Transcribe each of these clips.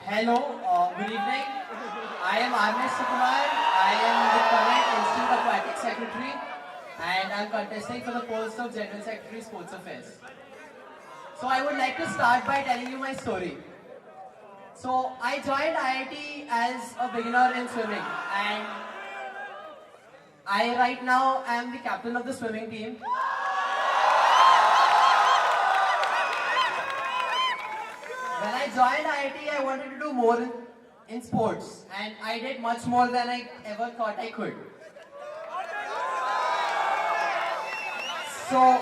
Hello, good evening. I am Arnesh Sukumar. I am the current Institute Aquatic Secretary and I am contesting for the post of General Secretary Sports Affairs. So I would like to start by telling you my story. So I joined IIT as a beginner in swimming and I right now am the captain of the swimming team. When I joined IIT, I wanted to do more in sports and I did much more than I ever thought I could. So,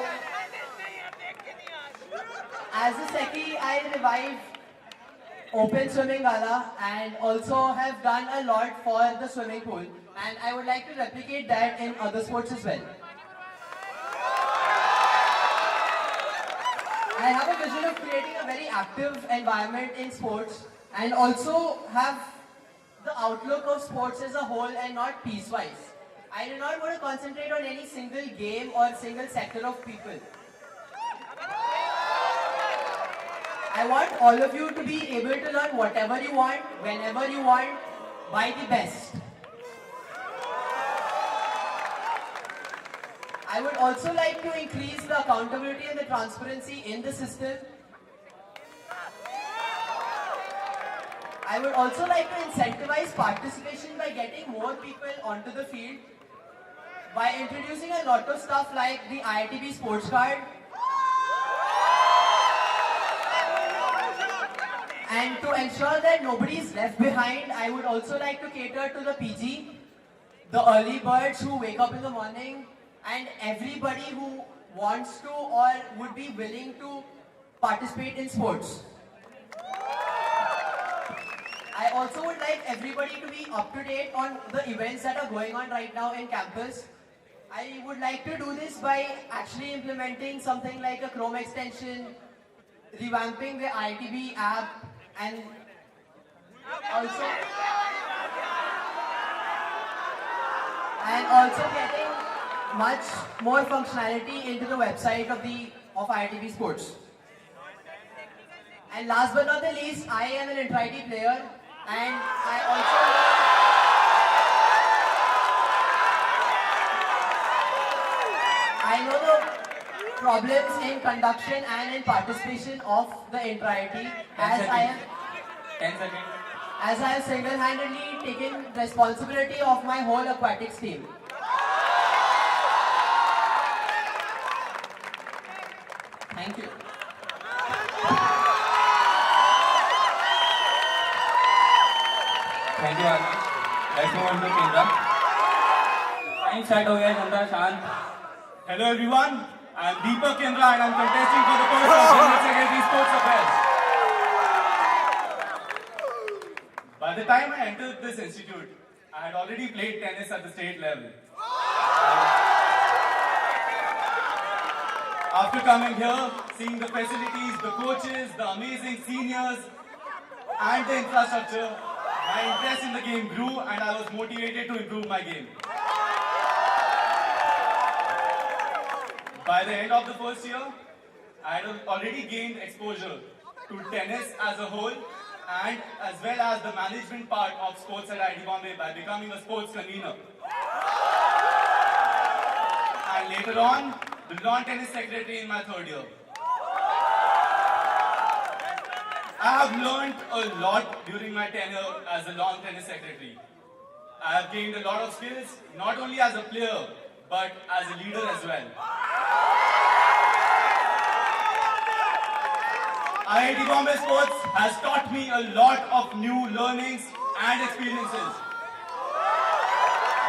as a Secchi, I revived Open Swimming Gala and also have done a lot for the swimming pool and I would like to replicate that in other sports as well. I have a vision of creating a very active environment in sports and also have the outlook of sports as a whole and not piecewise. I do not want to concentrate on any single game or single sector of people. I want all of you to be able to learn whatever you want, whenever you want, by the best. I would also like to increase the accountability and the transparency in the system. I would also like to incentivize participation by getting more people onto the field, by introducing a lot of stuff like the IITB sports card, and to ensure that nobody is left behind, I would also like to cater to the PG, the early birds who wake up in the morning, and everybody who wants to or would be willing to participate in sports. I also would like everybody to be up to date on the events that are going on right now in campus. I would like to do this by actually implementing something like a Chrome extension, revamping the IITB app, and also getting much more functionality into the website of IITB Sports. And last but not the least, I am an intra-IT player and I know the problems in conduction and in participation of the intra-IT as I have single-handedly taken responsibility of my whole aquatics team. Thank you. Thank you, Arnav. Let's move on to Kendra. Time start हो गया जनता शांत. Hello everyone, I am Deepak Kendra and I am contesting for the post of General Secretary Sports Affairs. By the time I entered this institute, I had already played tennis at the state level. After coming here, seeing the facilities, the coaches, the amazing seniors and the infrastructure, my interest in the game grew and I was motivated to improve my game. By the end of the first year, I had already gained exposure to tennis as a whole and as well as the management part of sports at IIT Bombay by becoming a sports convener. And later on, the non-tennis secretary in my third year. I have learned a lot during my tenure as a non-tennis secretary. I have gained a lot of skills, not only as a player, but as a leader as well. IIT Bombay Sports has taught me a lot of new learnings and experiences.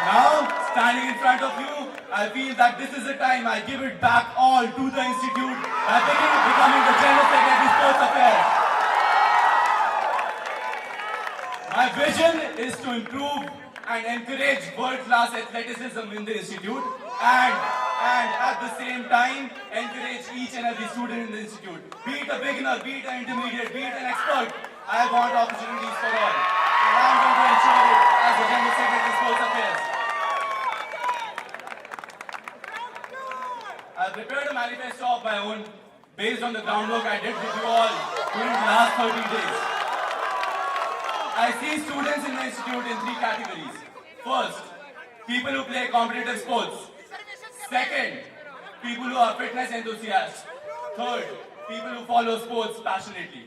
Now, standing in front of you, I feel that this is the time I give it back all to the institute by becoming the General Secretary Sports Affairs. My vision is to improve and encourage world-class athleticism in the institute and at the same time encourage each and every student in the institute. Be it a beginner, be it an intermediate, be it an expert, I want opportunities for all. And I am going to ensure it as the General Secretary Sports Affairs. I have prepared a manifesto of my own based on the groundwork I did with you all during the last 30 days. I see students in the institute in 3 categories. First, people who play competitive sports. Second, people who are fitness enthusiasts. Third, people who follow sports passionately.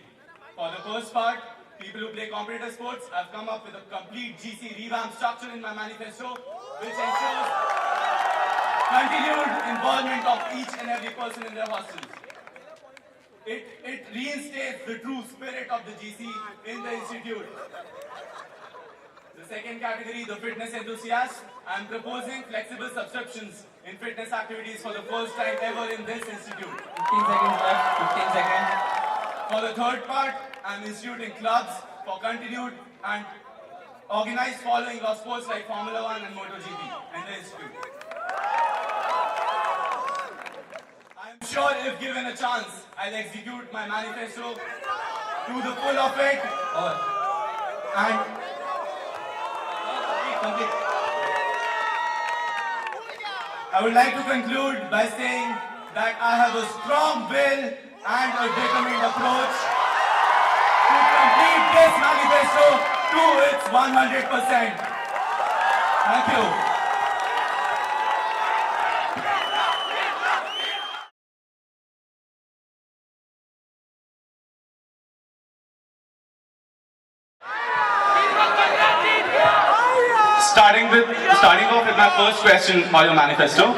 For the first part, people who play competitive sports, I've come up with a complete GC revamp structure in my manifesto, which ensures continued involvement of each and every person in their hostels. It reinstates the true spirit of the GC in the institute. The second category, the fitness enthusiasts, I'm proposing flexible subscriptions in fitness activities for the first time ever in this institute. 15 seconds left, 15 seconds. For the third part, I'm instituting clubs for continued and organized following of sports like Formula 1 and MotoGP in the institute. I'm sure if given a chance, I'll execute my manifesto to the full of it. And complete. I would like to conclude by saying that I have a strong will and a determined approach to complete this manifesto to its 100%. Thank you. Starting off with my first question on your manifesto,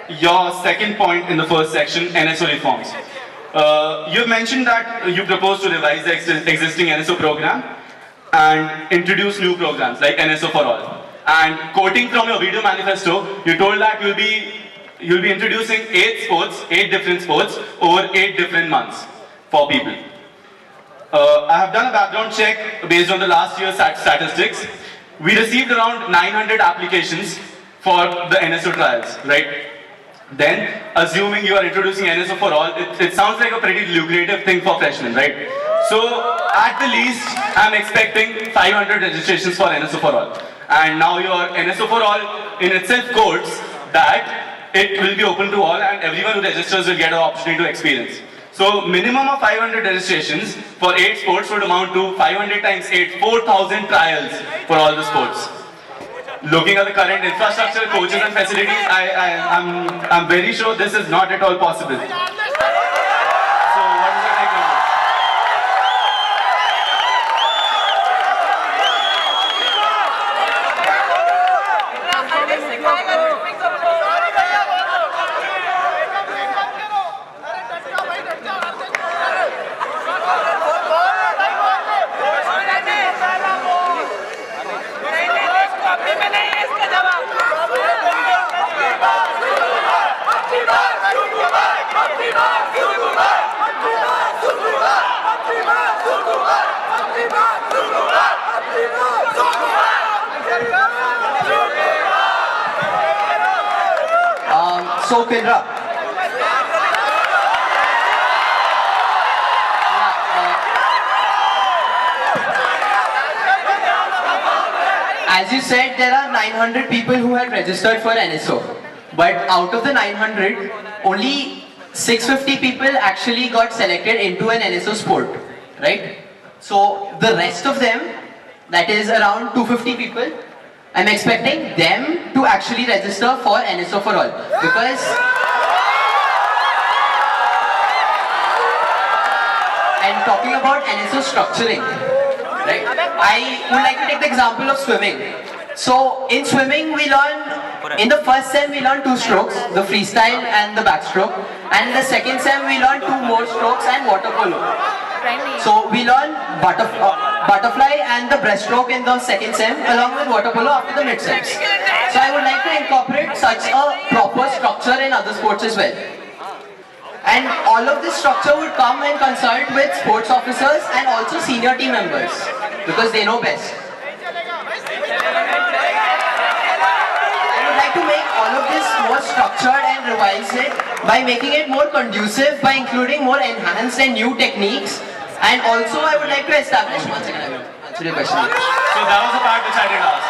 your second point in the first section, NSO reforms. You've mentioned that you propose to revise the existing NSO program and introduce new programs like NSO for all. And quoting from your video manifesto, you told that you'll be introducing 8 different sports over 8 different months for people. I have done a background check based on the last year's statistics. We received around 900 applications for the NSO trials, right? Then, assuming you are introducing NSO for all, it sounds like a pretty lucrative thing for freshmen, right? So, at the least, I'm expecting 500 registrations for NSO for all. And now your NSO for all in itself quotes that it will be open to all and everyone who registers will get an opportunity to experience. So minimum of 500 registrations for 8 sports would amount to 500 times 8, 4,000 trials for all the sports. Looking at the current infrastructure, coaches and facilities, I'm very sure this is not at all possible. So what is your take on this? So Kendra, as you said, there are 900 people who had registered for NSO, but out of the 900, only 650 people actually got selected into an NSO sport, right? So the rest of them, that is around 250 people, I'm expecting them to actually register for NSO for all, because and talking about NSO structuring, right? I would like to take the example of swimming. So in swimming we learn, in the first sem we learn 2 strokes, the freestyle and the backstroke, and in the second sem we learn 2 more strokes and water polo. So we learn butterfly and the breaststroke in the second sem along with water polo after the mid sems. So I would like to incorporate such a proper structure in other sports as well. And all of this structure would come and consult with sports officers and also senior team members because they know best. I would like to make all of this more structured and revise it by making it more conducive by including more enhanced and new techniques. And also I would like to establish, one second, I will answer your question. So that was the part which I didn't ask.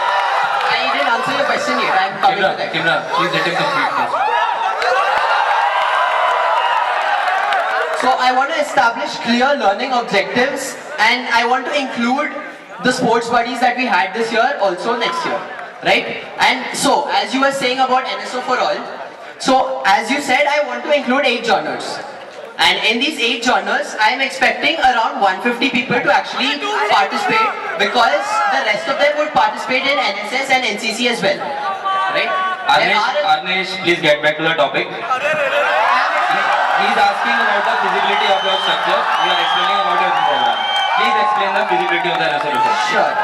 I didn't answer your question yet, I am coming to that. Kimra, please let him complete this. So I want to establish clear learning objectives and I want to include the sports buddies that we had this year also next year, right? And so, as you were saying about NSO for all, so as you said, I want to include 8 genres. And in these 8 genres, I am expecting around 150 people to actually participate, because the rest of them would participate in NSS and NCC as well, right? Arnesh, please get back to the topic. He's asking about the feasibility of your structure. You are explaining about your program. Please explain the feasibility of the resolution. Sure.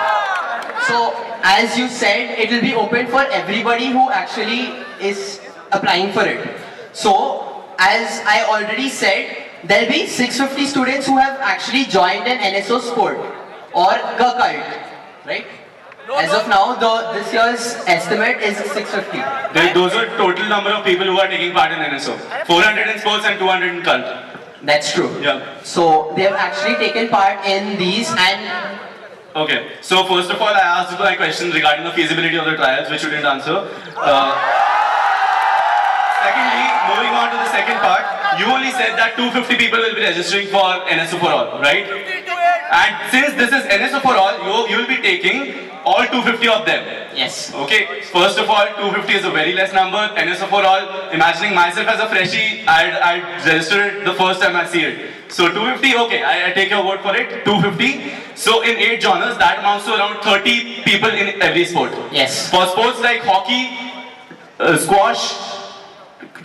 So, as you said, it will be open for everybody who actually is applying for it. So, as I already said, there will be 650 students who have actually joined an NSO sport or cult, right? As of now, this year's estimate is 650. Those are total number of people who are taking part in NSO. 400 in sports and 200 in cult. That's true. Yeah. So they have actually taken part in these and... Okay. So first of all, I asked my question regarding the feasibility of the trials, which you didn't answer. Secondly, moving on to the second part, you only said that 250 people will be registering for NSO for all, right? And since this is NSO for all, you will be taking all 250 of them. Yes. Okay, first of all, 250 is a very less number. NSO for all, imagining myself as a freshie, I'd register it the first time I see it. So 250, okay, I take your word for it, 250. So in 8 genres, that amounts to around 30 people in every sport. Yes. For sports like hockey, squash,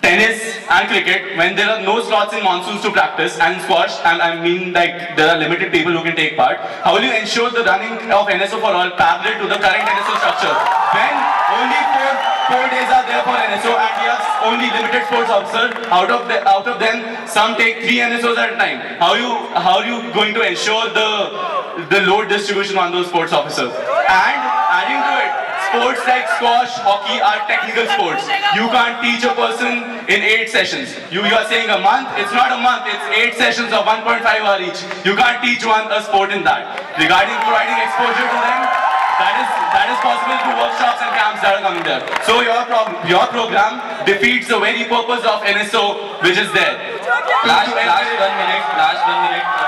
tennis and cricket, when there are no slots in monsoons to practice, and squash, and I mean like there are limited people who can take part, how will you ensure the running of NSO for all parallel to the current NSO structure? When only four days are there for NSO and we have only limited sports officers, out of them, some take 3 NSOs at a time. How are you going to ensure the load distribution on those sports officers? And adding to it, sports like squash, hockey are technical sports. You can't teach a person in 8 sessions. You are saying a month, it's not a month, it's 8 sessions of 1.5 hours each. You can't teach one a sport in that. Regarding providing exposure to them, that is possible through workshops and camps that are coming there. So your program defeats the very purpose of NSO which is there. Last 1 minute of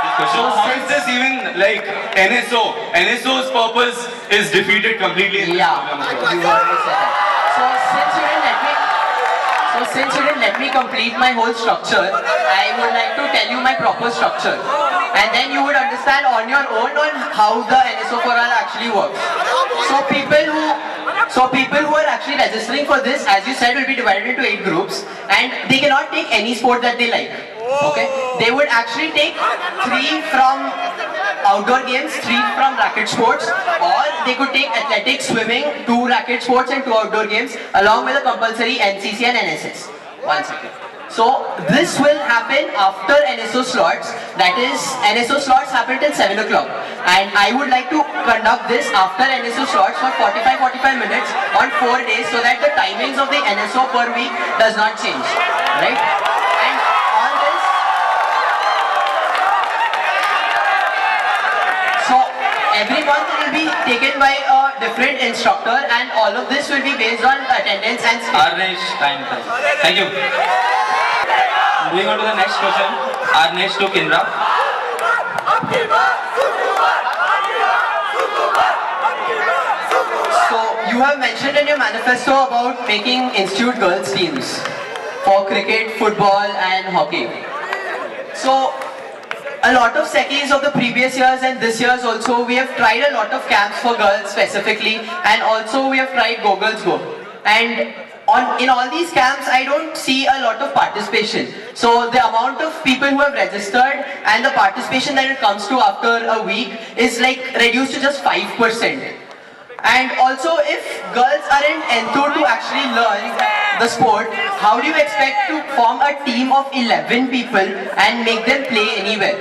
this question. So how is this even like NSO? NSO's purpose is defeated completely in this program. You already said that. So since you didn't let me complete my whole structure, I would like to tell you my proper structure. And then you would understand on your own on how the NSO for all actually works. So people who are actually registering for this, as you said, will be divided into 8 groups, and they cannot take any sport that they like. Okay? They would actually take 3 from outdoor games, 3 from racket sports, or they could take athletics, swimming, 2 racket sports and 2 outdoor games, along with a compulsory NCC and NSS. 1 second. So this will happen after NSO slots, that is NSO slots happen till 7 o'clock, and I would like to conduct this after NSO slots for 45 minutes on 4 days, so that the timings of the NSO per week does not change, right? And on this, so every month it will be taken by a different instructor, and all of this will be based on attendance and skill. Arnesh, time. Thank you. Moving on to the next question. Arnesh to Kindra. So you have mentioned in your manifesto about making institute girls teams for cricket, football and hockey. So a lot of seckies of the previous years and this year's also, we have tried a lot of camps for girls specifically, and also we have tried Go Girls Go. And in all these camps, I don't see a lot of participation. So the amount of people who have registered and the participation that it comes to after a week is like reduced to just 5%. And also, if girls aren't enthused to actually learn the sport, how do you expect to form a team of 11 people and make them play anywhere?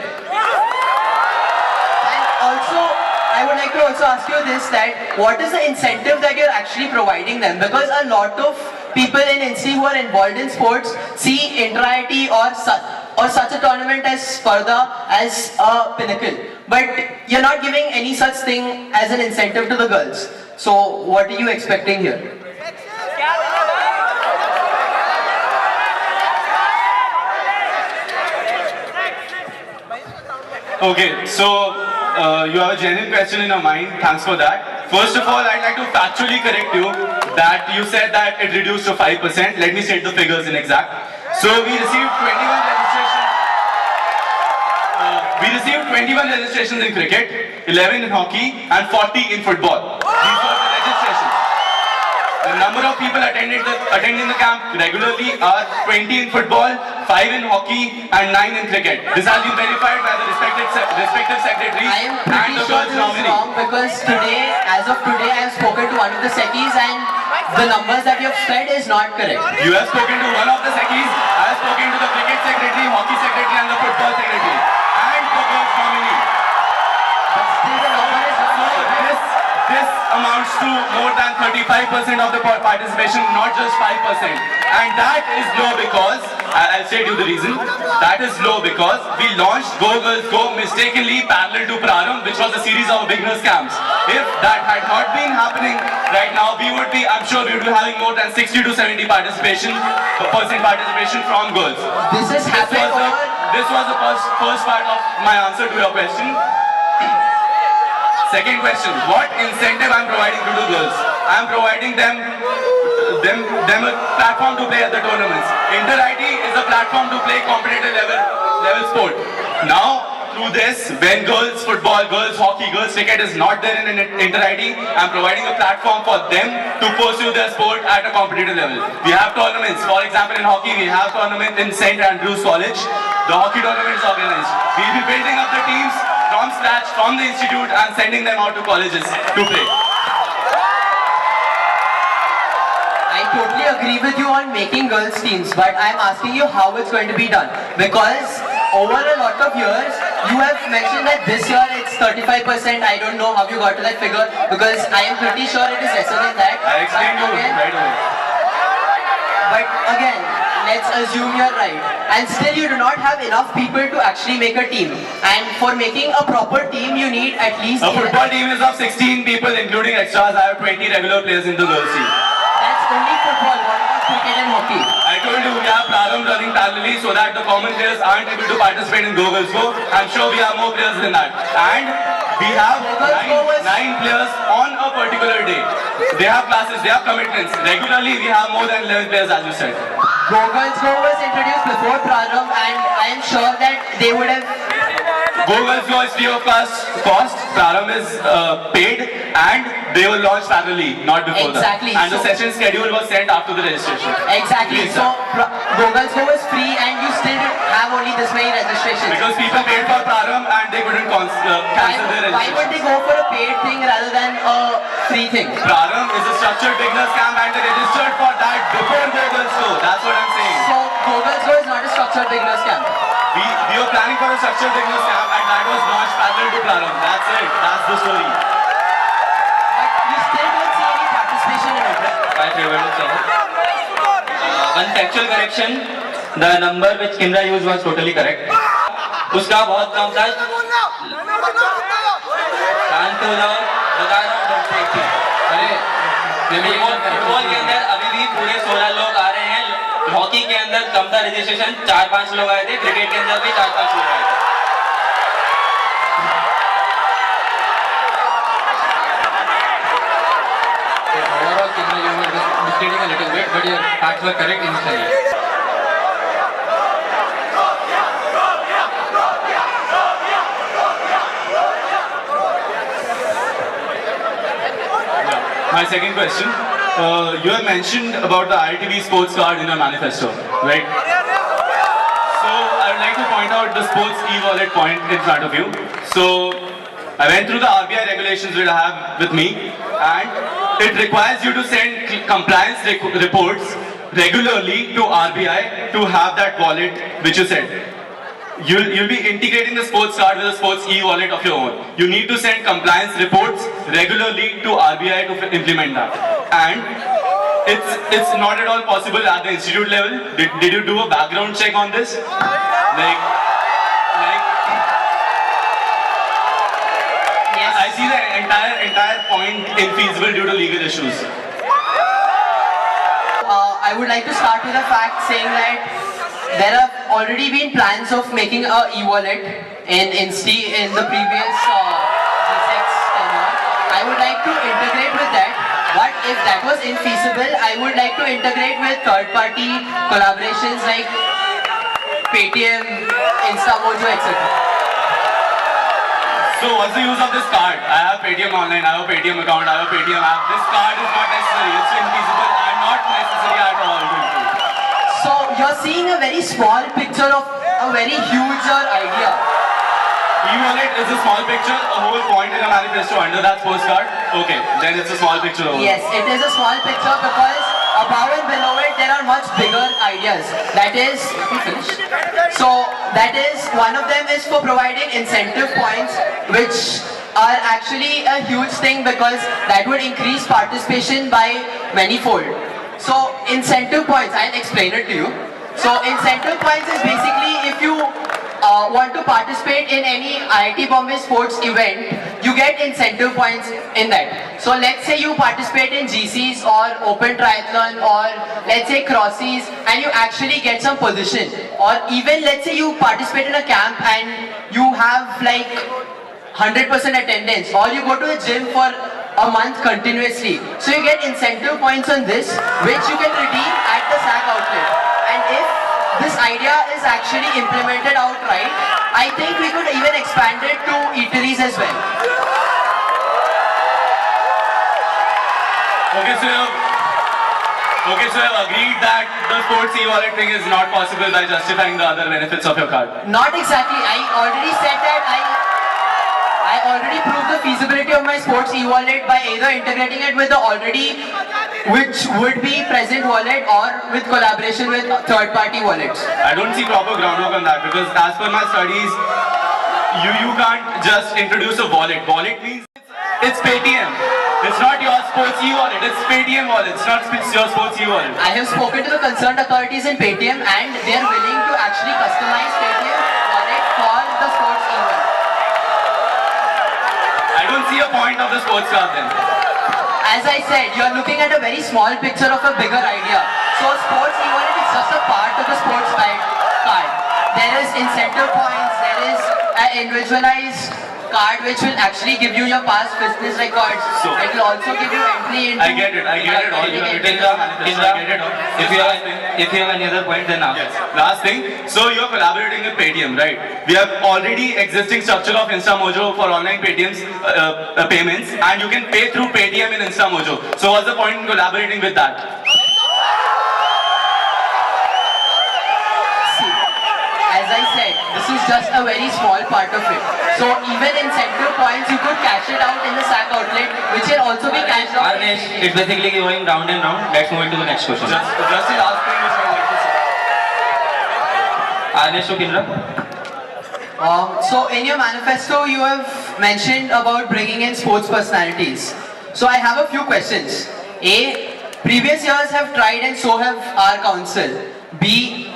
And also, I would like to also ask you this, that what is the incentive that you're actually providing them? Because a lot of people in NC who are involved in sports see inter-IIT or such a tournament as Sparda as a pinnacle. But you're not giving any such thing as an incentive to the girls. So what are you expecting here? Okay, so you have a genuine question in your mind. Thanks for that. First of all, I'd like to factually correct you that you said that it reduced to 5%. Let me state the figures in exact. So we received 21 registrations. We received 21 registrations in cricket, 11 in hockey, and 40 in football. These were the registrations. The number of people attending the camp regularly are 20 in football, 5 in hockey, and 9 in cricket. This has been verified by the respective secretaries I am and pretty the sure girls this is nominee. wrong because today, as of today, I have spoken to one of the seckies and the numbers that you have said is not correct. You have spoken to one of the seckies, I have spoken to the cricket secretary, hockey secretary, and the football secretary, and the girls nominee. But still the number is not correct. This amounts to more than 35% of the participation, not just 5%. And that is low because, I'll state you the reason, that is low because we launched Go Girls Go mistakenly parallel to Praram, which was a series of beginners camps. If that had not been happening right now, I'm sure we would be having more than 60 to 70% participation from girls. This is happening This was the first part of my answer to your question. Second question, what incentive I'm providing to the girls? I'm providing them a platform to play at the tournaments. Inter-IT is a platform to play competitive level sport. Now, through this, when girls football, girls hockey, girls cricket is not there in Inter-IT, I'm providing a platform for them to pursue their sport at a competitive level. We have tournaments. For example, in hockey, we have tournament in St. Andrews College. The hockey tournament is organized. We'll be building up the teams from scratch, from the institute, and sending them out to colleges to play. I totally agree with you on making girls teams, but I'm asking you how it's going to be done. Because over a lot of years, you have mentioned that this year it's 35%. I don't know how you got to that figure because I am pretty sure it is lesser than that. I'll explain you right away. But again, let's assume you're right. And still you do not have enough people to actually make a team. And for making a proper team, you need at least... A football team is of 16 people, including extras. I have 20 regular players in the girls team. That's only football. What about cricket and hockey? I told you we have Praram running parallelly so that the common players aren't able to participate in Go Girls Go. I'm sure we have more players than that. And we have 9 players on a particular day. They have classes, they have commitments. Regularly we have more than 11 players, as you said. Go Girls Go was introduced before Praram and I am sure that they would have... Go Girls Go is free of cost. Praram is paid and they will launch parallelly, not before Exactly. that. And the session schedule was sent after the registration. Exactly. Please, So Go Girls Go was free and you still have only this many registrations. Because people paid for Praram and they couldn't cancel their registration. Why would they go for a paid thing rather than a free thing? Praram is a structured beginners camp and they registered for that before Go Girls Go. That's what I'm saying. So Go Girls Go is not a structured beginners camp. We were planning for a structured beginners camp and that was launched parallel to Praram. That's it. That's the story. But you still don't see any participation in it, right? One factual correction, the number which Kindra used was totally correct. उसका बहुत कम था। शांत हो जाओ, बता रहा हूँ डरते ही। फुटबॉल के अंदर अभी भी पूरे 16 लोग आ रहे हैं। हॉकी के अंदर कम था रजिस्ट्रेशन, 4-5 लोग आए थे। क्रिकेट के अंदर भी 4-5 लोग आए थे। Overall, Kindra, you were misleading a little bit, but your facts were correct initially. My second question. You have mentioned about the ITV sports card in your manifesto, right? So I would like to point out the sports e-wallet point in front of you. So I went through the RBI regulations that I have with me, and it requires you to send compliance reports regularly to RBI to have that wallet which you said. You'll be integrating the sports card with a sports e-wallet of your own. You need to send compliance reports regularly to RBI to implement that. And it's not at all possible at the institute level. Did you do a background check on this? Yes. I see the entire point infeasible due to legal issues. I would like to start with a fact saying that there have already been plans of making a e-wallet in the previous I would like to integrate with that. But if that was infeasible, I would like to integrate with third-party collaborations like Paytm, Instamojo, etc. So what's the use of this card? I have Paytm online, I have a Paytm account, I have a Paytm app. This card is not necessary, it's infeasible and not necessary at all to improve. So you're seeing a very small picture of a very huge idea. E-wallet is a small picture, a whole point in a manifesto under that postcard. Okay, then it's a small picture over. Yes, it is a small picture because above and below it there are much bigger ideas. That is, let me finish. So that is, one of them is for providing incentive points, which are actually a huge thing because that would increase participation by manyfold. So incentive points, I'll explain it to you. So incentive points is basically if you want to participate in any IIT Bombay sports event, you get incentive points in that. So let's say you participate in GCs or Open Triathlon or let's say Crossies and you actually get some position. Or even let's say you participate in a camp and you have like 100% attendance, or you go to the gym for a month continuously. So you get incentive points on this, which you can redeem at the SAC outlet. And if this idea is actually implemented outright, I think we could even expand it to eateries as well. Okay, so you have agreed that the sports e-wallet thing is not possible by justifying the other benefits of your card. Not exactly. I already said that I already proved the feasibility of my sports e-wallet by either integrating it with the already, which would be present wallet, or with collaboration with third-party wallets. I don't see proper groundwork on that because as per my studies, you can't just introduce a wallet. Wallet means it's Paytm. It's not your sports e-wallet, it's Paytm wallet. It's not your sports e-wallet. I have spoken to the concerned authorities in Paytm and they are willing to actually customize Paytm wallet for the sports e-wallet. I don't see a point of the sports card then. As I said, you are looking at a very small picture of a bigger idea. So sports e-wallet is just a part of the sports card. There is incentive points, there is an individualized card which will actually give you your past fitness records. So, it will also give you entry into... I get it all. You have written the manifesto, I get it all. If you have any other point, then ask. Yes. Last thing, so you're collaborating with Paytm, right? We have already existing structure of Instamojo for online Paytm's payments, and you can pay through Paytm in Instamojo. So what's the point in collaborating with that? See, as I said, this is just a very small part of it. So even incentive points, you could cash it out in the SAC outlet, which can also be cashed out. Arnesh, it's basically going round and round. Let's move into the next question. Just the last thing which I would like to say. Arnesh to Kindra. So in your manifesto, you have mentioned about bringing in sports personalities. So I have a few questions. A, previous years have tried and so have our council. B,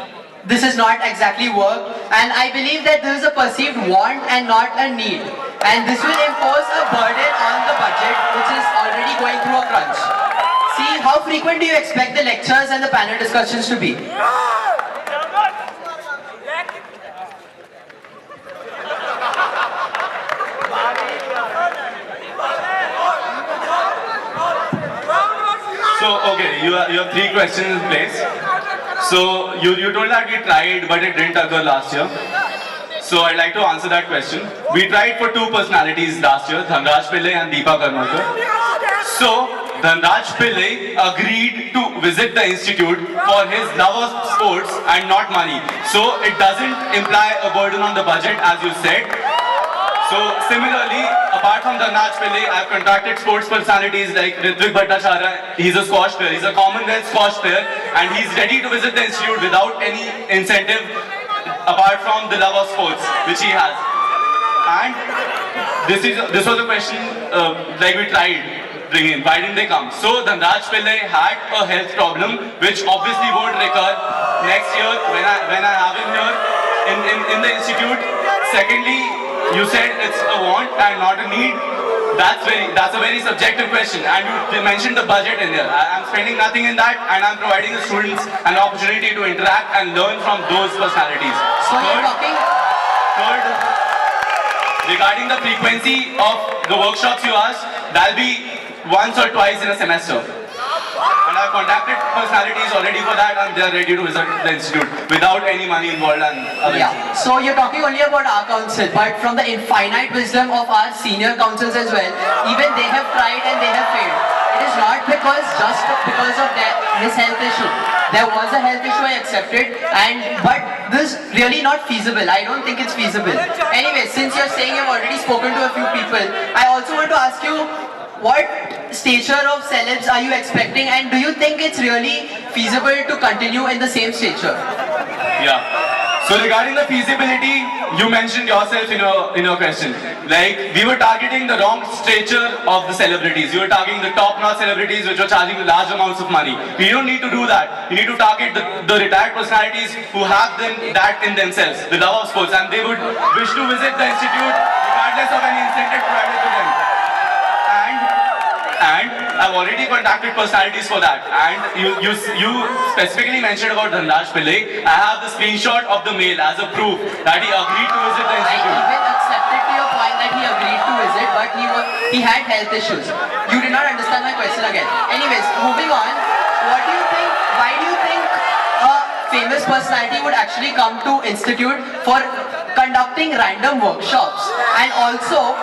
this has not exactly worked, and I believe that there is a perceived want and not a need, and this will impose a burden on the budget which is already going through a crunch. See, how frequent do you expect the lectures and the panel discussions to be? So, okay, you have three questions in place. So, you told that we tried, but it didn't occur last year. So, I'd like to answer that question. We tried for two personalities last year, Dhanraj Pillai and Deepa Karmakar. So, Dhanraj Pillai agreed to visit the institute for his love of sports and not money. So, it doesn't imply a burden on the budget, as you said. So similarly, apart from Dhanraj Pillai, I've contracted sports personalities like Ritvik Bhattacharya. He's a squash player, he's a Commonwealth squash player, and he's ready to visit the institute without any incentive apart from the love of sports, which he has. And this was a question like we tried bringing, why didn't they come? So Dhanraj Pillai had a health problem, which obviously won't recur next year when I have him here in the institute. Secondly, you said it's a want and not a need. That's a very subjective question, and you mentioned the budget in there. I'm spending nothing in that, and I'm providing the students an opportunity to interact and learn from those personalities. So you're talking... Third, regarding the frequency of the workshops you asked, that'll be once or twice in a semester. And I've contacted personalities already for that, and they're ready to visit the institute without any money involved and other Yeah, so you're talking only about our council, but from the infinite wisdom of our senior councils as well, even they have tried and they have failed. It is not just because of his health issue. There was a health issue, I accepted, but this is really not feasible. I don't think it's feasible. Anyway, since you're saying you've already spoken to a few people, I also want to ask you, what stature of celebs are you expecting, and do you think it's really feasible to continue in the same stature? Yeah. So regarding the feasibility, you mentioned yourself in your question. Like, we were targeting the wrong stature of the celebrities. You were targeting the top-notch celebrities which were charging large amounts of money. We don't need to do that. We need to target the retired personalities who have that in themselves, the love of sports, and they would wish to visit the institute regardless of any incentive provided to them. And I've already contacted personalities for that. And you specifically mentioned about Dhanraj Pillai. I have the screenshot of the mail as a proof that he agreed to visit the I institute. even accepted to your point that he agreed to visit, but he had health issues. You did not understand my question again. Anyways, moving on. What do you think? Why do you think a famous personality would actually come to institute for conducting random workshops? And also,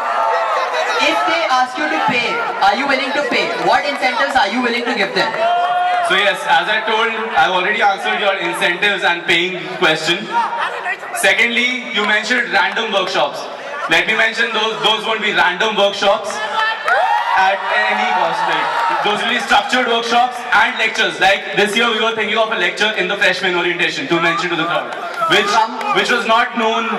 if they ask you to pay, are you willing to pay? What incentives are you willing to give them? So yes, as I told, I've already answered your incentives and paying question. Secondly, you mentioned random workshops. Let me mention those won't be random workshops at any cost. Like, those will be structured workshops and lectures. Like this year we were thinking of a lecture in the freshman orientation to mention to the crowd, which was not known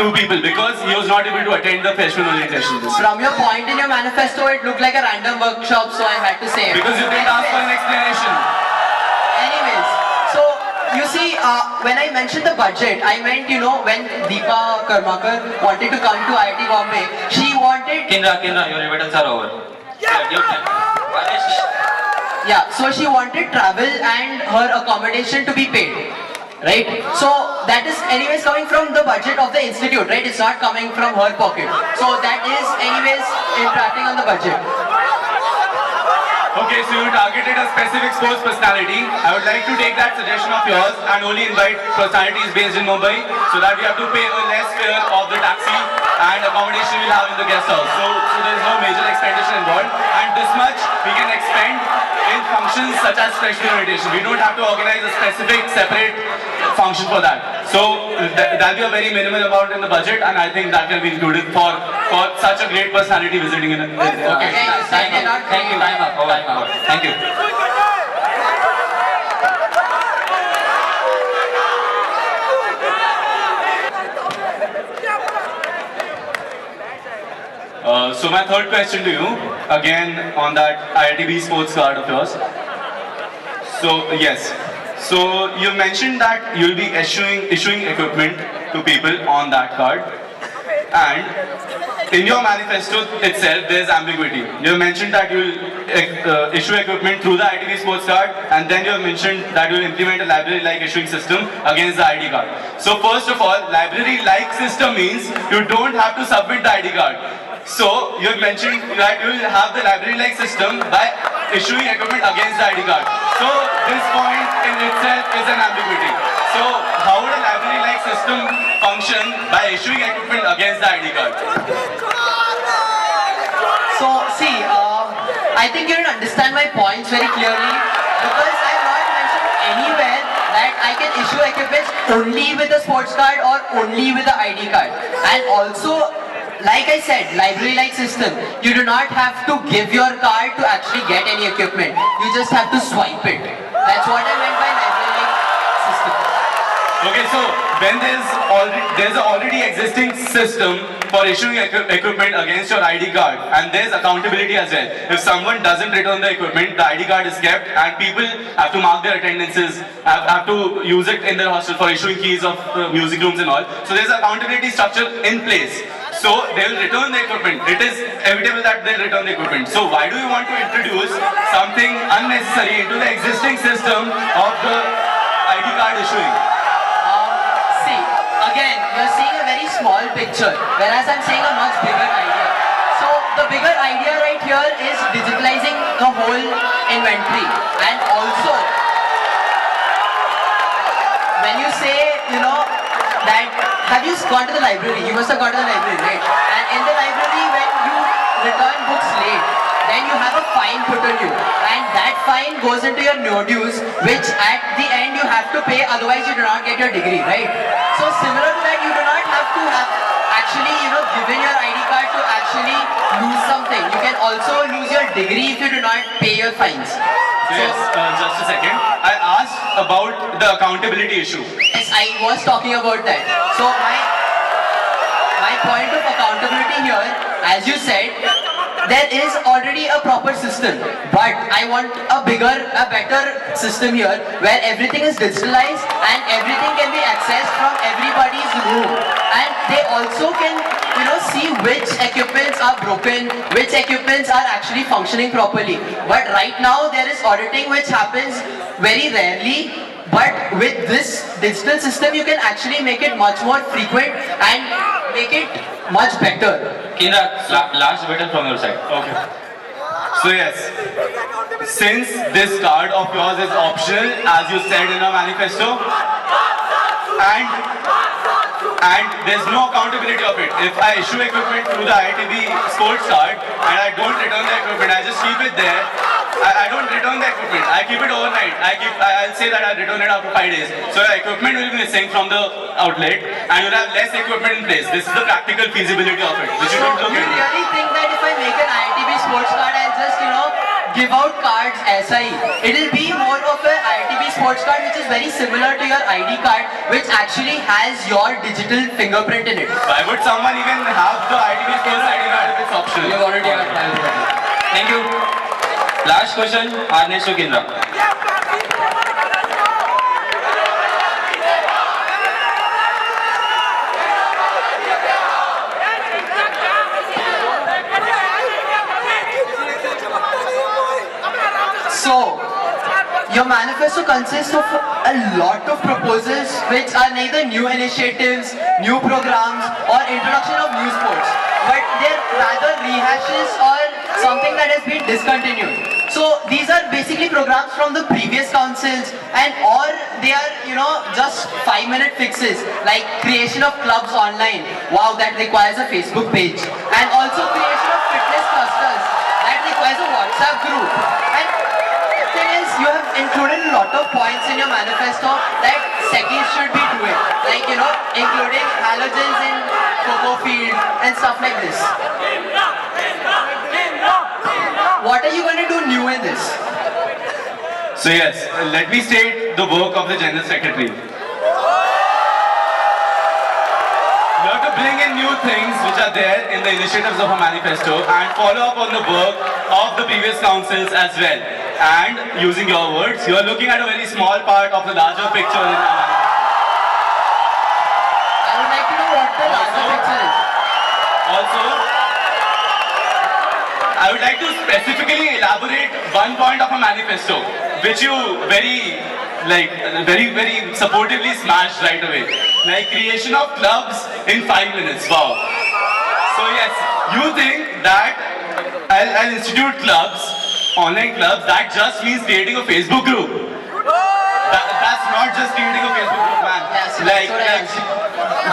to people because he was not able to attend the freshman orientation this year. From your point in your manifesto, it looked like a random workshop, so I had to say it. Because you didn't ask for an explanation. Anyways, so you see, when I mentioned the budget, I meant, when Deepa Karmakar wanted to come to IIT Bombay, she wanted... Kindra, your evidence are over. Yeah, so she wanted travel and her accommodation to be paid. Right? So that is anyways coming from the budget of the institute, right? It's not coming from her pocket. So that is anyways impacting on the budget. Okay, so you targeted a specific sports personality. I would like to take that suggestion of yours and only invite personalities based in Mumbai so that we have to pay a less fare of the taxi and accommodation we'll have in the guest house. So there is no major expenditure involved, and this much we can expend in functions such as freshman orientation. We don't have to organize a specific separate function for that. So that'll be a very minimal amount in the budget, and I think that can be included for such a great personality visiting in Okay, thank you. Time up. Thank you. So my third question to you, again on that IITB sports card of yours. So yes, so you mentioned that you'll be issuing equipment to people on that card, and in your manifesto itself there's ambiguity. You mentioned that you'll issue equipment through the IITB sports card, and then you have mentioned that you'll implement a library-like issuing system against the ID card. So first of all, library-like system means you don't have to submit the ID card. So you have mentioned that you will have the library-like system by issuing equipment against the ID card. So this point in itself is an ambiguity. So how would a library-like system function by issuing equipment against the ID card? So see, I think you didn't understand my points very clearly because I have not mentioned anywhere that I can issue equipment only with a sports card or only with the ID card. And also, like I said, library-like system, you do not have to give your card to actually get any equipment. You just have to swipe it. That's what I meant by library-like system. Okay, so when there's an already existing system for issuing equipment against your ID card, and there's accountability as well. If someone doesn't return the equipment, the ID card is kept, and people have to mark their attendances, have to use it in their hostel for issuing keys of music rooms and all. So there's accountability structure in place. So they will return the equipment. It is inevitable that they'll return the equipment. So why do you want to introduce something unnecessary into the existing system of the ID card issuing? See, again, you're seeing a very small picture, whereas I'm saying a much bigger idea. So the bigger idea right here is digitalizing the whole inventory. And also, when you say, that, have you gone to the library? You must have gone to the library, right? And in the library, when you return books late, then you have a fine put on you. And that fine goes into your no dues, which at the end you have to pay, otherwise you do not get your degree, right? So similar to that, you do not have to have actually, given your ID card to actually lose something. You can also lose your degree if you do not pay your fines. Yes, just a second. I asked about the accountability issue. Yes, I was talking about that. So my point of accountability here, as you said, there is already a proper system, but I want a better system here where everything is digitalized and everything can be accessed from everybody's room, and they also can see which equipments are broken, which equipments are actually functioning properly. But right now there is auditing which happens very rarely, but with this digital system you can actually make it much more frequent and make it much better. Kendra, last button from your side. Okay. So yes, since this card of yours is optional, as you said in your manifesto, and there's no accountability of it. If I issue equipment through the IITB sports card and I don't return the equipment, I just keep it there. I don't return the equipment. I keep it overnight. I'll say that I'll return it after 5 days. So the equipment will be missing from the outlet, and you'll have less equipment in place. This is the practical feasibility of it, which you should look You into. really think that if I make an IITB sports card, I'll just give out cards SI? It'll be more of an IITB sports card which is very similar to your ID card, which actually has your digital fingerprint in it. Why would someone even have the IITB sports ID card if it's optional? You have already had time. Thank you. Last question, Arnesh to Kendra. So, your manifesto consists of a lot of proposals which are neither new initiatives, new programs or introduction of new sports, but they're rather rehashes or something that has been discontinued. So these are basically programs from the previous councils, and or they are just 5-minute fixes like creation of clubs online. Wow, that requires a Facebook page, and also creation of fitness clusters that requires a WhatsApp group. And you have included a lot of points in your manifesto that SECIs should be doing, like including halogens in cocoa field and stuff like this. What are you going to do new in this? So yes, let me state the work of the General Secretary. You have to bring in new things which are there in the initiatives of a manifesto and follow up on the work of the previous councils as well. And using your words, you are looking at a very small part of the larger picture in our manifesto. I would like to know what the larger picture is. Also, I would like to specifically elaborate one point of a manifesto, which you very supportively smashed right away. Like creation of clubs in 5 minutes. Wow. So yes, you think that I'll institute clubs, online clubs, that just means creating a Facebook group. That's not just creating a Facebook group, man. Yes,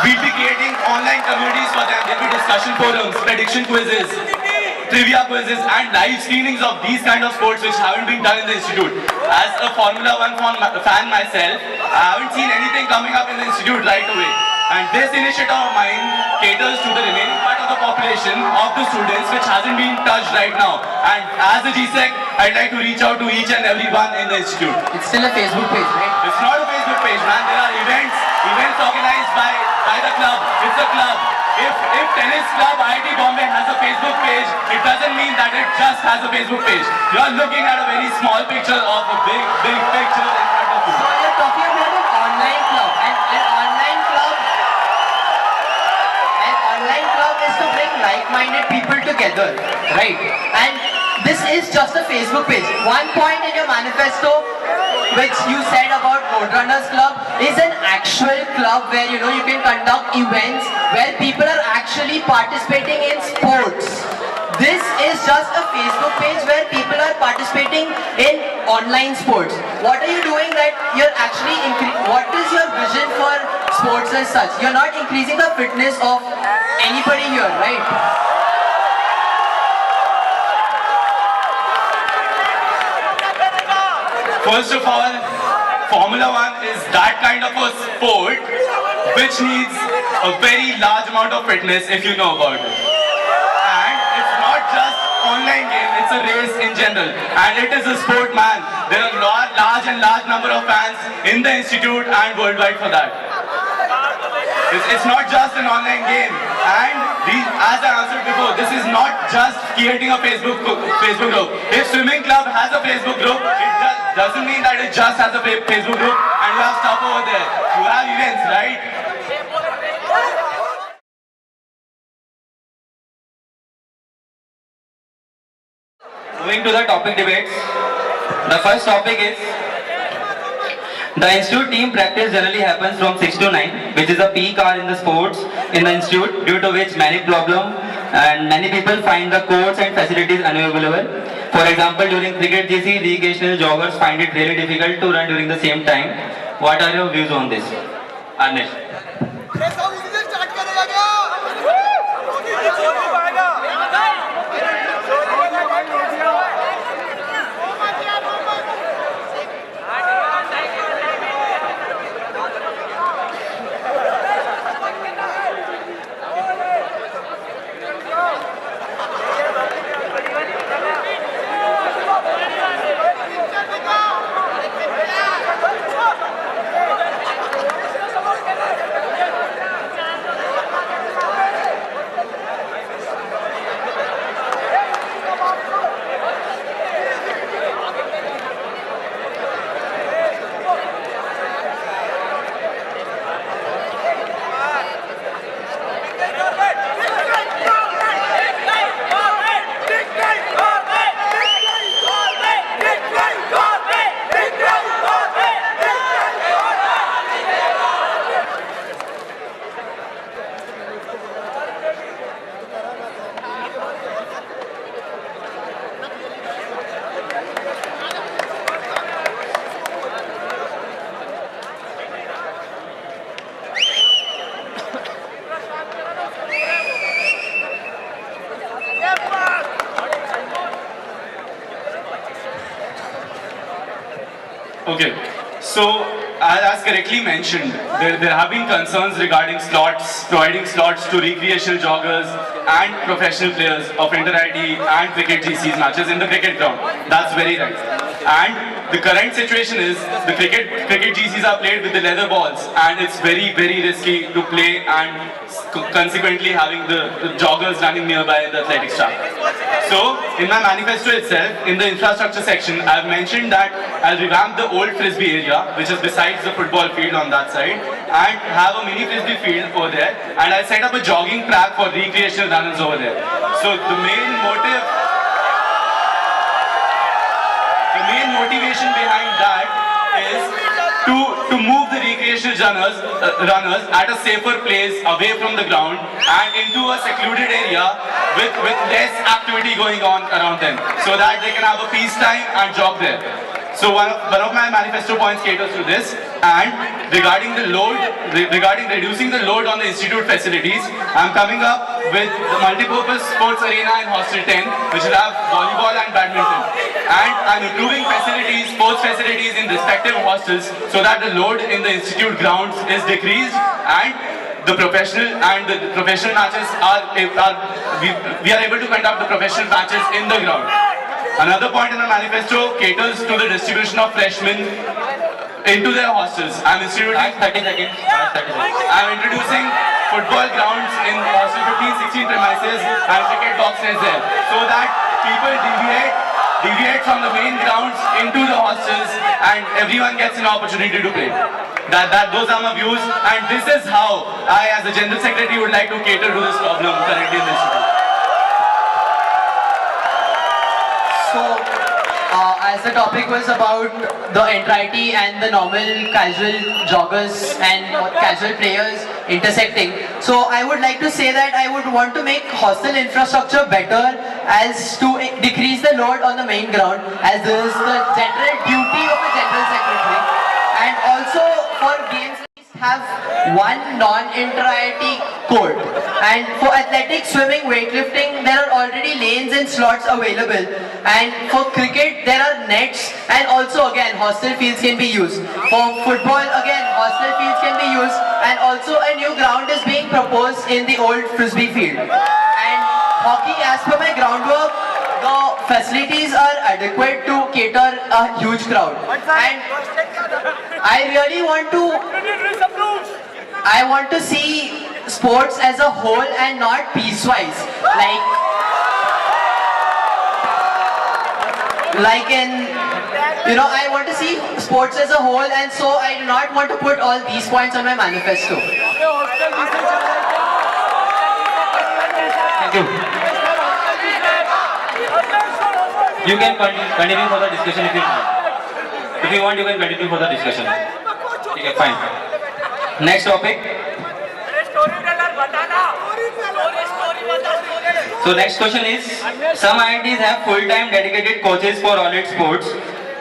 We'll be creating online communities for them. There'll be discussion forums, prediction quizzes, trivia quizzes, and live screenings of these kind of sports which haven't been done in the institute. As a Formula 1 fan myself, I haven't seen anything coming up in the institute right away. And this initiative of mine caters to the remaining part of the population of the students which hasn't been touched right now. And as a GSEC, I'd like to reach out to each and every one in the institute. It's still a Facebook page, right? It's not a Facebook page, man. There are events organized by the club. It's a club. If tennis club IIT Bombay has a Facebook page, it doesn't mean that it just has a Facebook page. You are looking at a very small picture of a big picture in front of you. So you're talking about an online club, and an online club is to bring like-minded people together, right? And this is just a Facebook page. One point in your manifesto which you said about Roadrunners Club is an actual club where you can conduct events where people are actually participating in sports. This is just a Facebook page where people are participating in online sports. What are you doing that you're actually what is your vision for sports as such? You're not increasing the fitness of anybody here, right? First of all, Formula One is that kind of a sport which needs a very large amount of fitness if you know about it. And it's not just online game, it's a race in general. And it is a sport, man. There are large number of fans in the institute and worldwide for that. It's not just an online game. And as I answered before, this is not just creating a Facebook group. If swimming club has a Facebook group, it doesn't mean that it just has a Facebook group and you have stuff over there. You have events, right? Moving to the topic debates. The first topic is the institute team practice generally happens from 6 to 9, which is a peak hour in the sports in the institute, due to which many problems and many people find the courts and facilities unavailable. For example, during cricket GC, recreational joggers find it really difficult to run during the same time. What are your views on this? Anish. Okay, so as correctly mentioned, there have been concerns regarding slots, providing slots to recreational joggers and professional players of inter-ID and cricket GCs matches in the cricket ground. That's very right. And the current situation is the cricket GCs are played with the leather balls, and it's very risky to play, and consequently having the joggers running nearby the athletics track. So, in my manifesto itself, in the infrastructure section, I've mentioned that I'll revamp the old frisbee area, which is besides the football field on that side, and have a mini frisbee field over there, and I'll set up a jogging track for recreational runners over there. So the main motivation behind that is to move the recreational runners at a safer place away from the ground and into a secluded area with less activity going on around them, so that they can have a peace time and jog there. So one of my manifesto points caters to this. And regarding reducing the load on the institute facilities, I'm coming up with the multi-purpose sports arena in Hostel 10, which will have volleyball and badminton. And I'm improving sports facilities in respective hostels, so that the load in the institute grounds is decreased, and the professional matches we are able to conduct the professional matches in the ground. Another point in the manifesto caters to the distribution of freshmen into their hostels. I'm introducing football grounds in hostel 15-16 premises and cricket boxes there, so that people deviate from the main grounds into the hostels and everyone gets an opportunity to play. Those are my views, and this is how I, as a General Secretary, would like to cater to this problem currently in the institute. So, as the topic was about the inter-IT and the normal casual joggers and casual players intersecting, so I would like to say that I would want to make hostel infrastructure better as to decrease the load on the main ground, as this is the general duty of the General Secretary. And also for games, have one non-inter-IIT court, and for athletics, swimming, weightlifting, there are already lanes and slots available, and for cricket there are nets, and also again hostel fields can be used. For football again hostel fields can be used, and also a new ground is being proposed in the old frisbee field. And hockey, as per my groundwork, the facilities are adequate to cater a huge crowd, and I really want to see sports as a whole and not piecewise, like in, I want to see sports as a whole, and so I do not want to put all these points on my manifesto. Thank you. You can continue for the discussion if you want. If you want, you can continue for the discussion. Okay, fine. Next topic. So next question is, some IITs have full-time dedicated coaches for all its sports.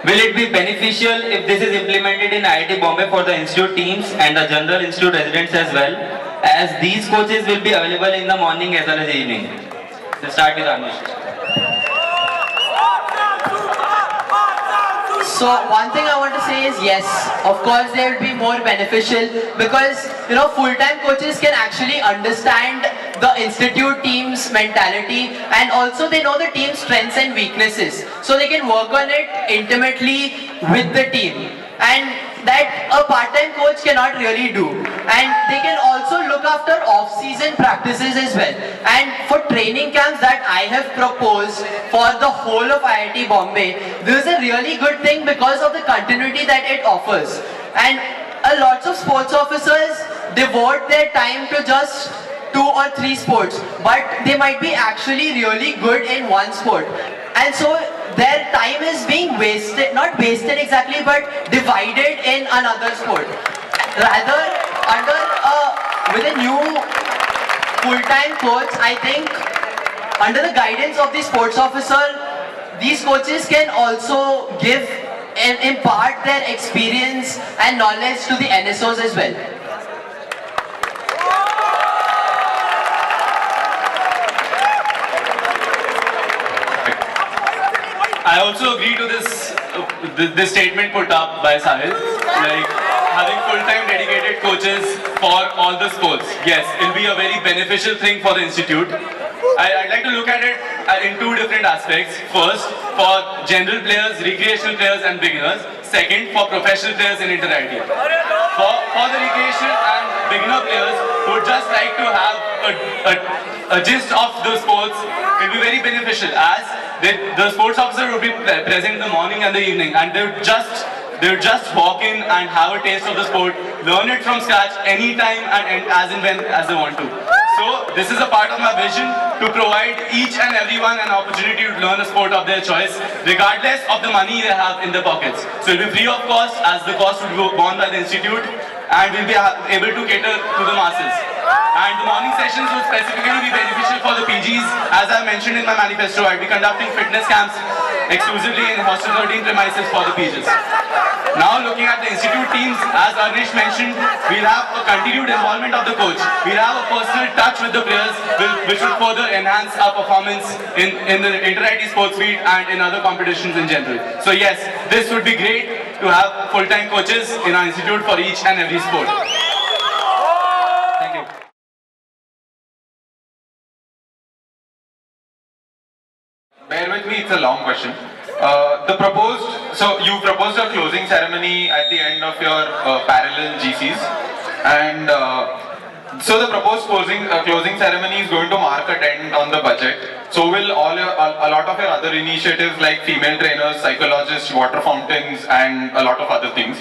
Will it be beneficial if this is implemented in IIT Bombay for the institute teams and the general institute residents as well, as these coaches will be available in the morning as well as evening? Let's start with Anish. So one thing I want to say is yes, of course they will be more beneficial, because full-time coaches can actually understand the institute team's mentality, and also they know the team's strengths and weaknesses, so they can work on it intimately with the team, and that a part-time coach cannot really do. And they can also look after off-season practices as well. And for training camps that I have proposed for the whole of IIT Bombay, this is a really good thing because of the continuity that it offers. And a lot of sports officers devote their time to just 2 or 3 sports, but they might be actually really good in one sport. And so their time is being wasted, not wasted exactly, but divided in another sport. Rather, with a new full-time coach, I think under the guidance of the sports officer, these coaches can also give and impart their experience and knowledge to the NSOs as well. I also agree to this statement put up by Sahil, like having full-time dedicated coaches for all the sports. Yes, it will be a very beneficial thing for the institute. I'd like to look at it in 2 different aspects. First, for general players, recreational players and beginners. Second, for professional players in inter-IIT. For the recreational and beginner players who would just like to have a gist of the sports, it will be very beneficial, as the sports officer would be present in the morning and the evening, and they would just walk in and have a taste of the sport, learn it from scratch anytime and as and when as they want to. So this is a part of my vision to provide each and everyone an opportunity to learn a sport of their choice, regardless of the money they have in their pockets. So it will be free of cost, as the cost will be borne by the institute, and we'll be able to cater to the masses. And the morning sessions will specifically be beneficial for the PGs. As I mentioned in my manifesto, I'll be conducting fitness camps exclusively in Hostel 13 premises for the PGs. Now looking at the institute teams, as Arnish mentioned, we'll have a continued involvement of the coach. We'll have a personal touch with the players, which will further enhance our performance in the inter-IIT sports meet and in other competitions in general. So yes, this would be great to have full-time coaches in our institute for each and every sport. Thank you. Bear with me, it's a long question. So you proposed a closing ceremony at the end of your parallel GCs, and so the proposed closing ceremony is going to mark a dent on the budget. So will a lot of your other initiatives like female trainers, psychologists, water fountains, and a lot of other things.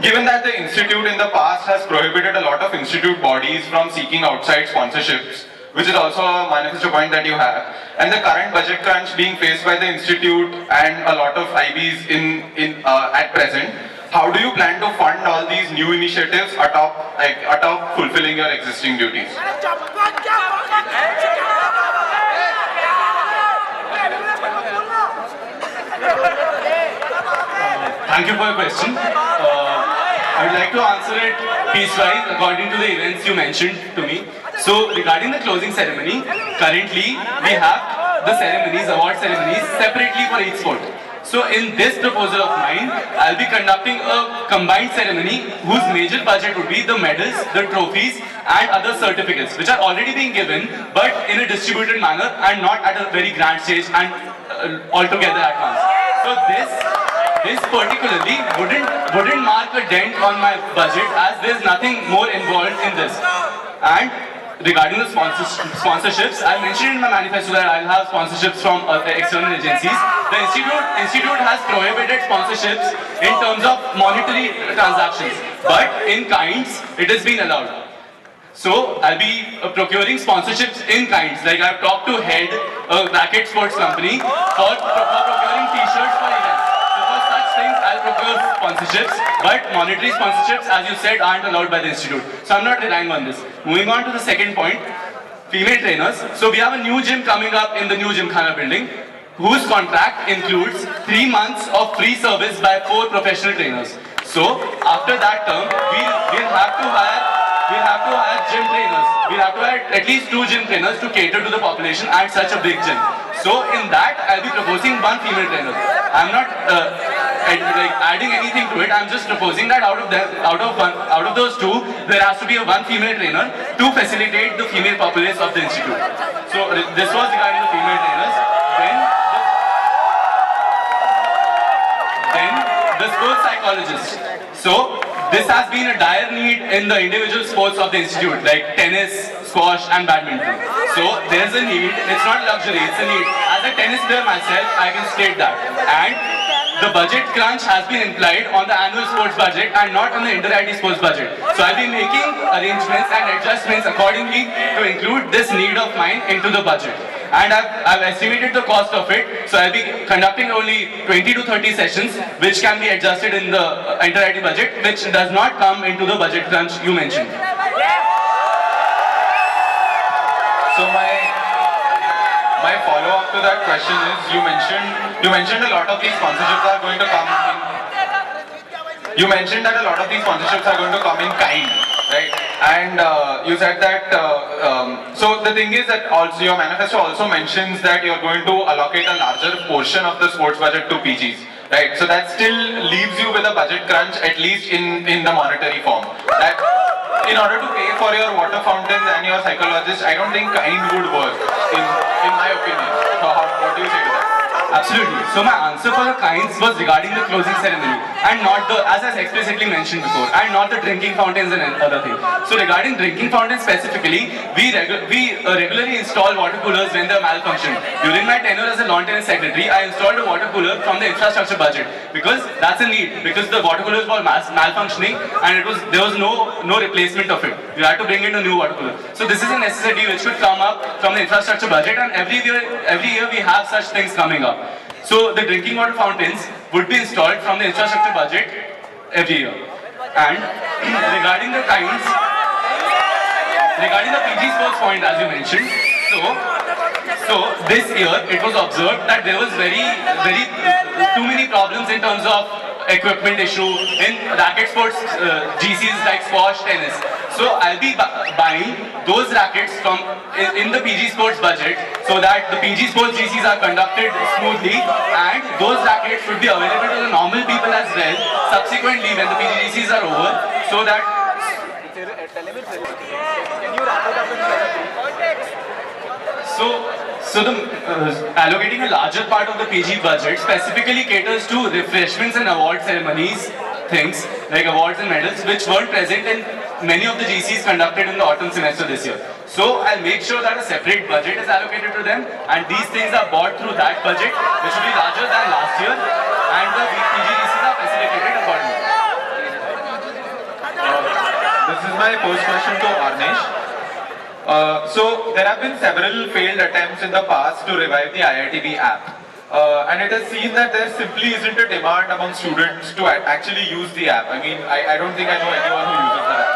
Given that the institute in the past has prohibited a lot of institute bodies from seeking outside sponsorships, which is also a manifesto point that you have, and the current budget crunch being faced by the institute and a lot of IBs at present, how do you plan to fund all these new initiatives atop fulfilling your existing duties? Thank you for your question. I would like to answer it piecewise according to the events you mentioned to me. So regarding the closing ceremony, currently we have the ceremonies, award ceremonies separately for each sport. So in this proposal of mine, I'll be conducting a combined ceremony whose major budget would be the medals, the trophies and other certificates which are already being given but in a distributed manner and not at a very grand stage and altogether at once. So this particularly wouldn't mark a dent on my budget as there's nothing more involved in this. And regarding the sponsorships, I mentioned in my manifesto that I'll have sponsorships from external agencies. The institute has prohibited sponsorships in terms of monetary transactions, but in kinds it has been allowed. So I'll be procuring sponsorships in kinds. Like I've talked to Head, a racket sports company, for procuring t-shirts for events. So for such things I'll procure sponsorships, but monetary sponsorships, as you said, aren't allowed by the institute. So I'm not relying on this. Moving on to the second point, female trainers. So we have a new gym coming up in the new Gymkhana building, whose contract includes 3 months of free service by 4 professional trainers. So after that term, we'll have to hire gym trainers. We'll have to hire at least 2 gym trainers to cater to the population at such a big gym. So in that, I'll be proposing 1 female trainer. I'm not adding anything to it. I'm just proposing that out of those 2, there has to be a 1 female trainer to facilitate the female populace of the institute. So this was regarding the female trainers. Then the sports psychologist. So this has been a dire need in the individual sports of the institute, like tennis, squash and badminton. So there's a need, it's not luxury, it's a need. As a tennis player myself, I can state that. And the budget crunch has been implied on the annual sports budget and not on the inter-IT sports budget. So I'll be making arrangements and adjustments accordingly to include this need of mine into the budget. And I've estimated the cost of it, so I'll be conducting only 20 to 30 sessions which can be adjusted in the inter-IT budget, which does not come into the budget crunch you mentioned. So my follow-up to that question is, you mentioned a lot of these sponsorships are going to come in. You mentioned that a lot of these sponsorships are going to come in kind, right? And you said that. So the thing is that also your manifesto also mentions that you're going to allocate a larger portion of the sports budget to PGs, right? So that still leaves you with a budget crunch, at least in the monetary form. That in order to pay for your water fountains and your psychologists, I don't think kind would work, in my opinion. So what do you say to that? Absolutely. So my answer for the kinds was regarding the closing ceremony and not the, as I explicitly mentioned before, and not the drinking fountains and other things. So regarding drinking fountains specifically, we regularly install water coolers when they're malfunctioning. During my tenure as a lawn tennis secretary, I installed a water cooler from the infrastructure budget because that's a need, because the water coolers were malfunctioning and there was no replacement of it. You had to bring in a new water cooler. So this is a necessity which should come up from the infrastructure budget, and every year we have such things coming up. So the drinking water fountains would be installed from the infrastructure budget every year. And regarding the kinds, regarding the PG sports point as you mentioned, so this year it was observed that there was too many problems in terms of equipment issue in racket sports GCs like squash, tennis. So I'll be buying those rackets from in the PG sports budget so that the PG sports GCs are conducted smoothly, and those rackets should be available to the normal people as well subsequently when the PG GCs are over, so that So the allocating a larger part of the PG budget specifically caters to refreshments and award ceremonies, things like awards and medals, which weren't present in many of the GCs conducted in the autumn semester this year. So I'll make sure that a separate budget is allocated to them, and these things are bought through that budget, which will be larger than last year, and the PG GCs are facilitated accordingly. This is my first question to Arnesh. So there have been several failed attempts in the past to revive the IITB app. And it has seen that there simply isn't a demand among students to actually use the app. I mean, I don't think I know anyone who uses the app.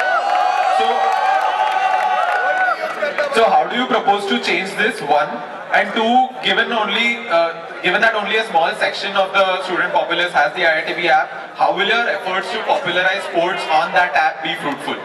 So how do you propose to change this, one? And two, given that only a small section of the student populace has the IITB app, how will your efforts to popularize sports on that app be fruitful?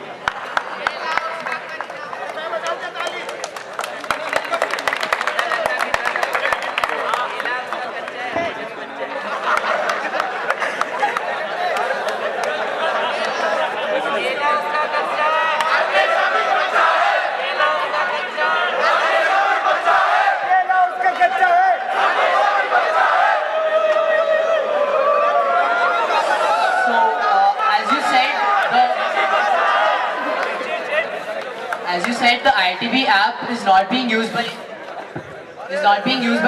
As you said, the ITB app is not being used by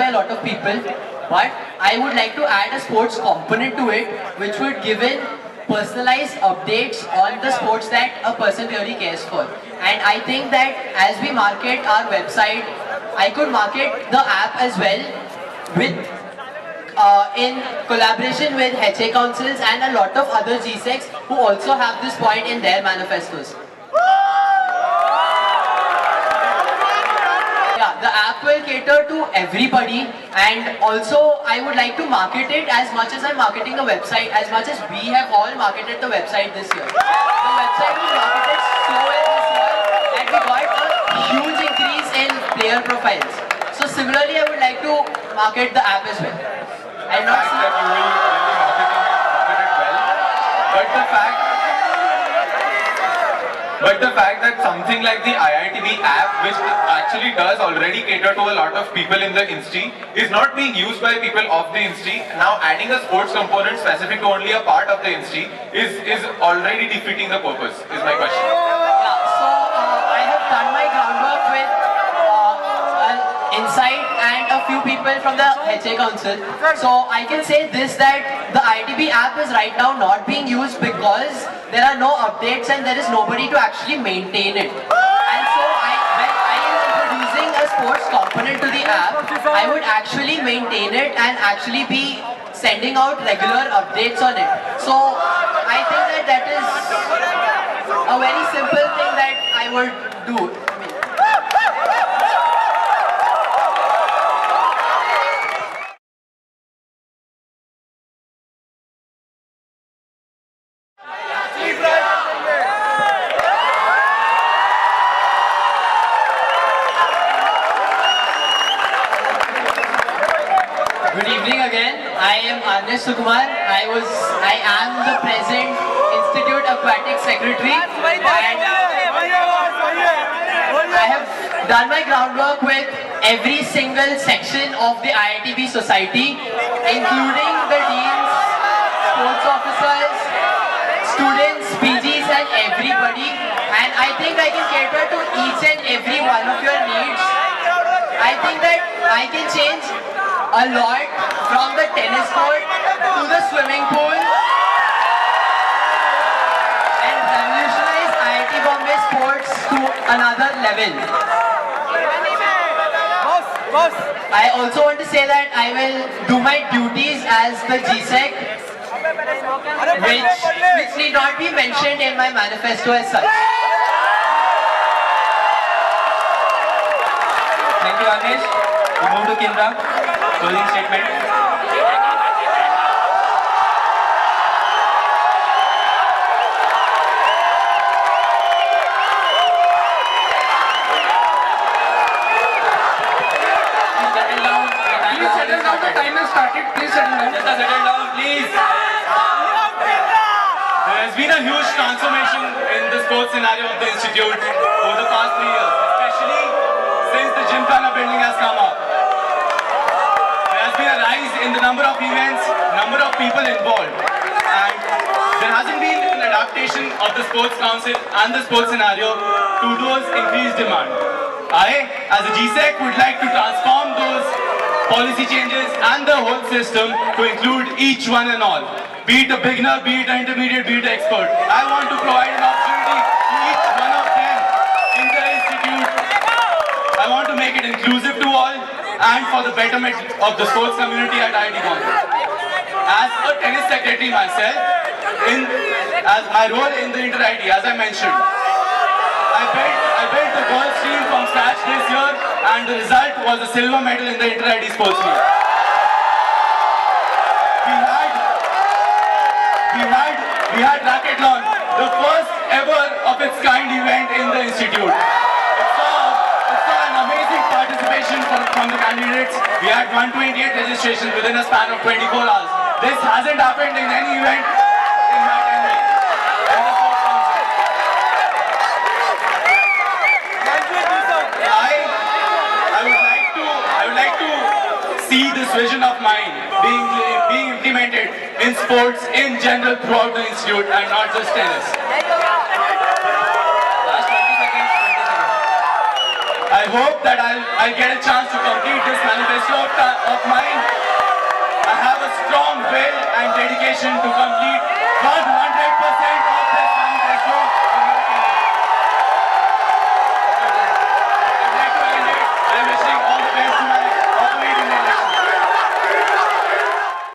a lot of people, but I would like to add a sports component to it, which would give in personalized updates on the sports that a person really cares for. And I think that as we market our website, I could market the app as well with in collaboration with HA councils and a lot of other GSECs who also have this point in their manifestos. Yeah, the app will cater to everybody, and also I would like to market it as much as I'm marketing the website, as much as we have all marketed the website this year. The website was marketed so well this year that we got a huge increase in player profiles. So similarly, I would like to market the app as well. I'm not That you will market it well, but the fact that something like the IITB app, which actually does already cater to a lot of people in the industry, is not being used by people of the industry. Now adding a sports component specific to only a part of the industry is already defeating the purpose, is my question. Yeah, so I have done my groundwork with Insight and a few people from the HA Council. So I can say this, that the ITB app is right now not being used because there are no updates and there is nobody to actually maintain it. And so when I am introducing a sports component to the app, I would actually maintain it and actually be sending out regular updates on it. So I think that is a very simple thing that I would do. Good evening again. I am Arnesh Sukumar. I am the present Institute Aquatic Secretary, and I have done my groundwork with every single section of the IITB society, including the deans, sports officers, students, PGs and everybody, and I think I can cater to each and every one of your needs. I think that I can change a lot, from the tennis court to the swimming pool, and revolutionize IIT Bombay sports to another level. I also want to say that I will do my duties as the GSEC, which need not be mentioned in my manifesto as such. Thank you, Anish. We move to Kindra. Closing statement. Please settle down. The time has started. Please settle down. Just settle down, please. There has been a huge transformation in the sports scenario of the institute over the past 3 years, especially since the Gymkhana building has come up. There has been a rise in the number of events, number of people involved, and there hasn't been an adaptation of the sports council and the sports scenario to those increased demand. I, as a GSEC, would like to transform those policy changes and the whole system to include each one and all. Be it a beginner, be it an intermediate, be it an expert. I want to provide an opportunity to each one of them in the institute. I want to make it inclusive to all and for the betterment of the sports community at IIT Bombay. As a tennis secretary myself, as my role in the inter-IT, as I mentioned, I built the girls team from scratch this year, and the result was a silver medal in the inter-IT sports meet. We had we had Racquethlon, the first ever of its kind event in the institute. It saw an amazing participation from the candidates. We had 128 registrations within a span of 24 hours. This hasn't happened in any event in my tenure in the sports council. I would like to see this vision of mine being implemented in sports in general throughout the institute and not just tennis. Last 20 seconds, 20 seconds. I hope that I'll get a chance to complete this manifesto of mine. I have a strong will and dedication to complete